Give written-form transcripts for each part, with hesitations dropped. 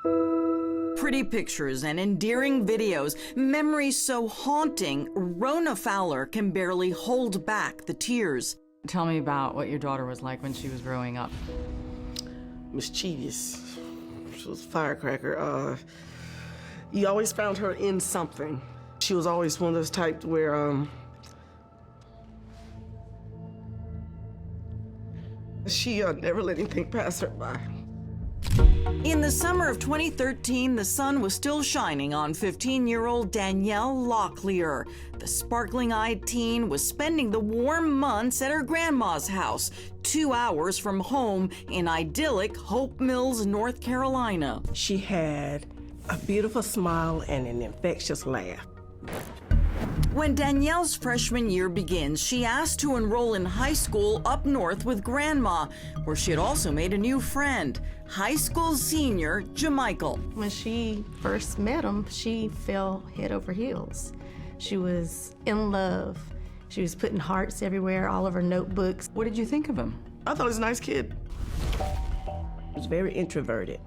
Pretty pictures and endearing videos, memories so haunting, Rona Fowler can barely hold back the tears. Tell me about what your daughter was like when she was growing up. Mischievous. She was a firecracker. You always found her in something. She was always one of those types where she never let anything pass her by. In the summer of 2013, the sun was still shining on 15-year-old Danielle Locklear. The sparkling-eyed teen was spending the warm months at her grandma's house, 2 hours from home in idyllic Hope Mills, North Carolina. She had a beautiful smile and an infectious laugh. When Danielle's freshman year begins, she asked to enroll in high school up north with Grandma, where she had also made a new friend, high school senior Jamichael. When she first met him, she fell head over heels. She was in love. She was putting hearts everywhere, all of her notebooks. What did you think of him? I thought he was a nice kid. He was very introverted,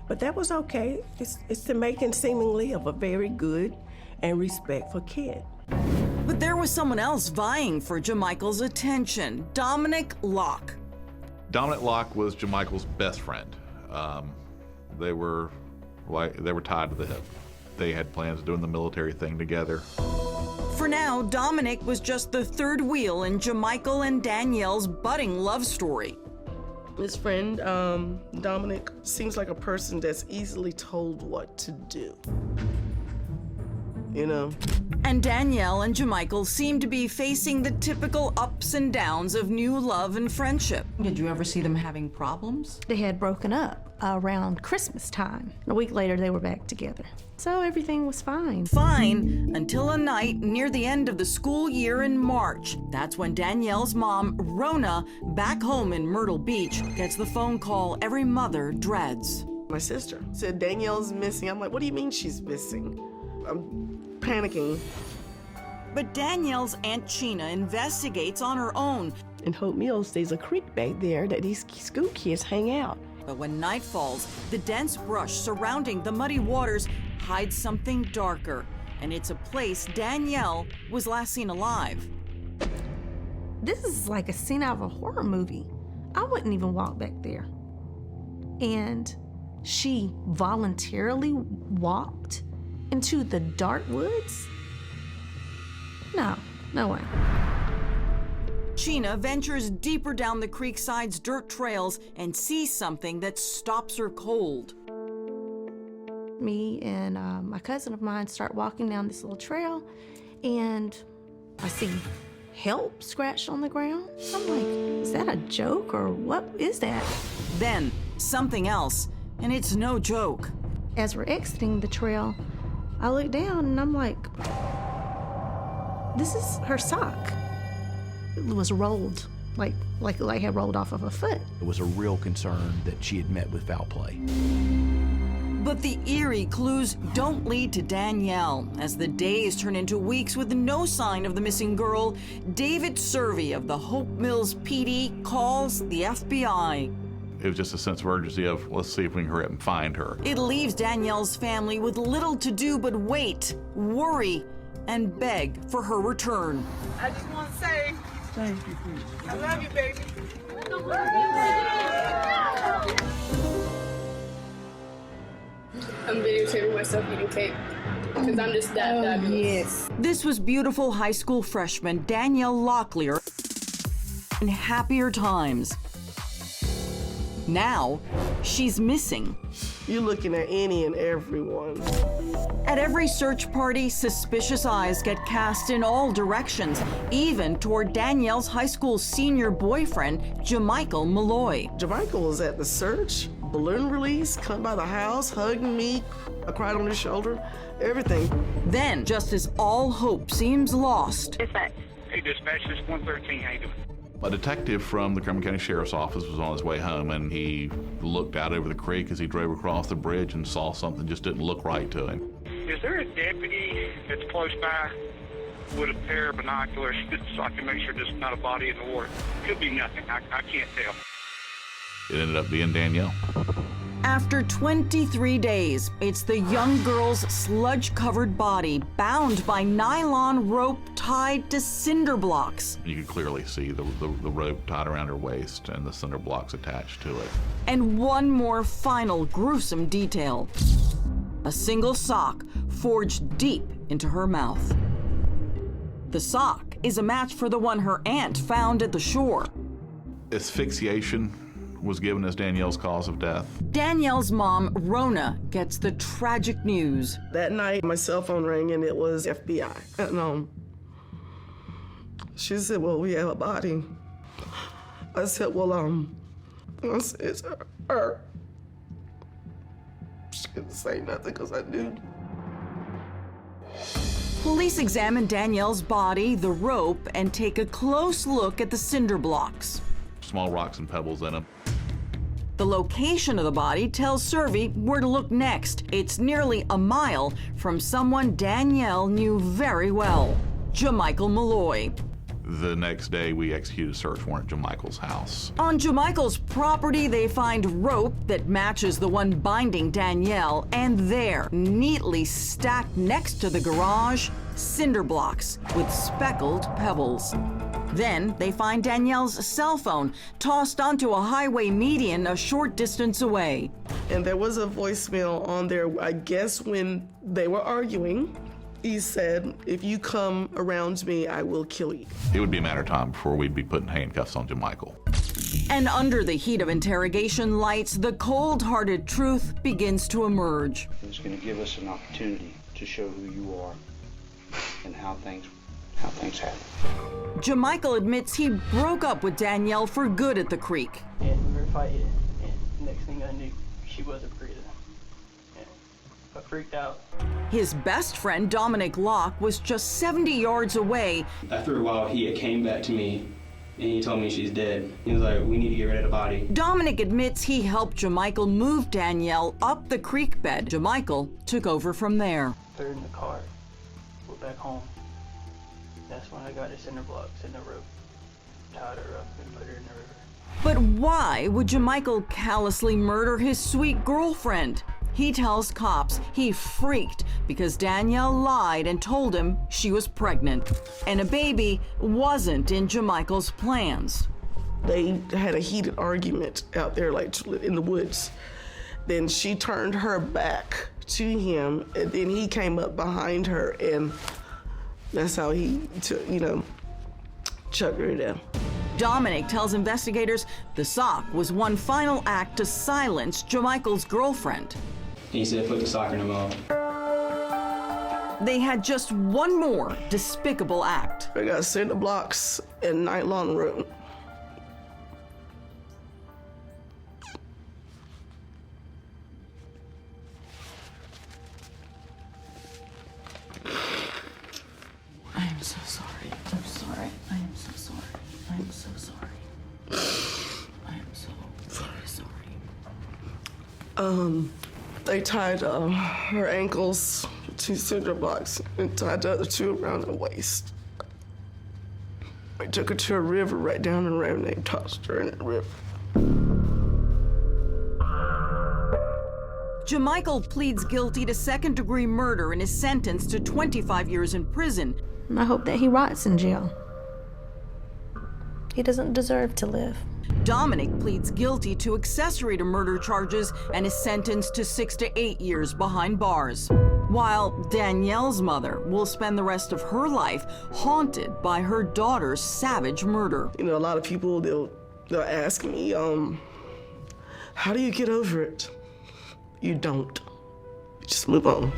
but that was okay. It's the making seemingly of a very good and respectful kid. But there was someone else vying for Jamichael's attention, Dominic Locke. Dominic Locke was Jamichael's best friend. They were tied to the hip. They had plans of doing the military thing together. For now, Dominic was just the third wheel in Jamichael and Danielle's budding love story. His friend, Dominic, seems like a person that's easily told what to do. You know? And Danielle and Jamichael seem to be facing the typical ups and downs of new love and friendship. Did you ever see them having problems? They had broken up around Christmas time. A week later, they were back together. So everything was fine. Fine, until a night near the end of the school year in March. That's when Danielle's mom, Rona, back home in Myrtle Beach, gets the phone call every mother dreads. My sister said, Danielle's missing. I'm like, what do you mean she's missing? I'm panicking. But Danielle's Aunt Chyna investigates on her own. In Hope Mills, there's a creek back there that these school kids hang out. But when night falls, the dense brush surrounding the muddy waters hides something darker. And it's a place Danielle was last seen alive. This is like a scene out of a horror movie. I wouldn't even walk back there. And she voluntarily walked into the dark woods? No way. Chyna ventures deeper down the creekside's dirt trails and sees something that stops her cold. Me and my cousin of mine start walking down this little trail, and I see help scratched on the ground. I'm like, is that a joke or what is that? Then something else, and it's no joke. As we're exiting the trail, I look down and I'm like, this is her sock. It was rolled, like had rolled off of a foot. It was a real concern that she had met with foul play. But the eerie clues don't lead to Danielle. As the days turn into weeks with no sign of the missing girl, David Servey of the Hope Mills PD calls the FBI. It was just a sense of urgency of, let's see if we can hurry up and find her. It leaves Danielle's family with little to do but wait, worry, and beg for her return. I just want to say, thank you. I love you, baby. I'm videotaping myself eating cake because I'm just that fabulous. Yes. This was beautiful high school freshman Danielle Locklear in happier times. Now, she's missing. You're looking at any and everyone. At every search party, suspicious eyes get cast in all directions, even toward Danielle's high school senior boyfriend, Jamichael Malloy. Jamichael was at the search, balloon release, come by the house, hugging me. I cried on his shoulder, everything. Then, just as all hope seems lost, Dispatch. Hey, dispatch, this 113, how you doing? A detective from the Cumberland County Sheriff's Office was on his way home, and he looked out over the creek as he drove across the bridge and saw something just didn't look right to him. Is there a deputy that's close by with a pair of binoculars so I can make sure there's not a body in the water? Could be nothing. I can't tell. It ended up being Danielle. After 23 days, it's the young girl's sludge-covered body bound by nylon rope tied to cinder blocks. You can clearly see the rope tied around her waist and the cinder blocks attached to it. And one more final gruesome detail. A single sock forged deep into her mouth. The sock is a match for the one her aunt found at the shore. Asphyxiation was given as Danielle's cause of death. Danielle's mom, Rona, gets the tragic news. That night, my cell phone rang and it was FBI. And she said, well, we have a body. I said, well, it's her. She couldn't say nothing because I knew. Police examine Danielle's body, the rope, and take a close look at the cinder blocks. Small rocks and pebbles in them. The location of the body tells Survey where to look next. It's nearly a mile from someone Danielle knew very well, Jamichael Malloy. The next day, we executed a search warrant at Jamichael's house. On Jamichael's property, they find rope that matches the one binding Danielle, and there, neatly stacked next to the garage, cinder blocks with speckled pebbles. Then they find Danielle's cell phone tossed onto a highway median a short distance away. And there was a voicemail on there, I guess when they were arguing. He said, if you come around me, I will kill you. It would be a matter of time before we'd be putting handcuffs on Jamichael. And under the heat of interrogation lights, the cold-hearted truth begins to emerge. It's going to give us an opportunity to show who you are and how things happen. Jamichael admits he broke up with Danielle for good at the creek. And we were fighting, and next thing I knew, she wasn't breathing. And I freaked out. His best friend, Dominic Locke, was just 70 yards away. After a while, he came back to me, and he told me she's dead. He was like, we need to get rid of the body. Dominic admits he helped Jamichael move Danielle up the creek bed. Jamichael took over from there. Threw her in the car, went back home. That's when I got the cinder blocks and the rope, tied her up and put her in the river. But why would Jamichael callously murder his sweet girlfriend? He tells cops he freaked because Danielle lied and told him she was pregnant, and a baby wasn't in Jamichael's plans. They had a heated argument out there, like in the woods. Then she turned her back to him, and then he came up behind her, and that's how he, chucked her down. Dominic tells investigators the sock was one final act to silence Jamichael's girlfriend. He said, put the sock in her mouth. They had just one more despicable act. I got cinder blocks and nylon rope. I am so sorry. I'm sorry. I am so sorry. I am so sorry. I am so very sorry. They tied her ankles to cinder blocks and tied the other two around her waist. I took her to a river right down the road and they tossed her in the river. Jamichael pleads guilty to second-degree murder and is sentenced to 25 years in prison. And I hope that he rots in jail. He doesn't deserve to live. Dominic pleads guilty to accessory to murder charges and is sentenced to 6 to 8 years behind bars. While Danielle's mother will spend the rest of her life haunted by her daughter's savage murder. A lot of people, they'll ask me, how do you get over it? You don't. You just move on.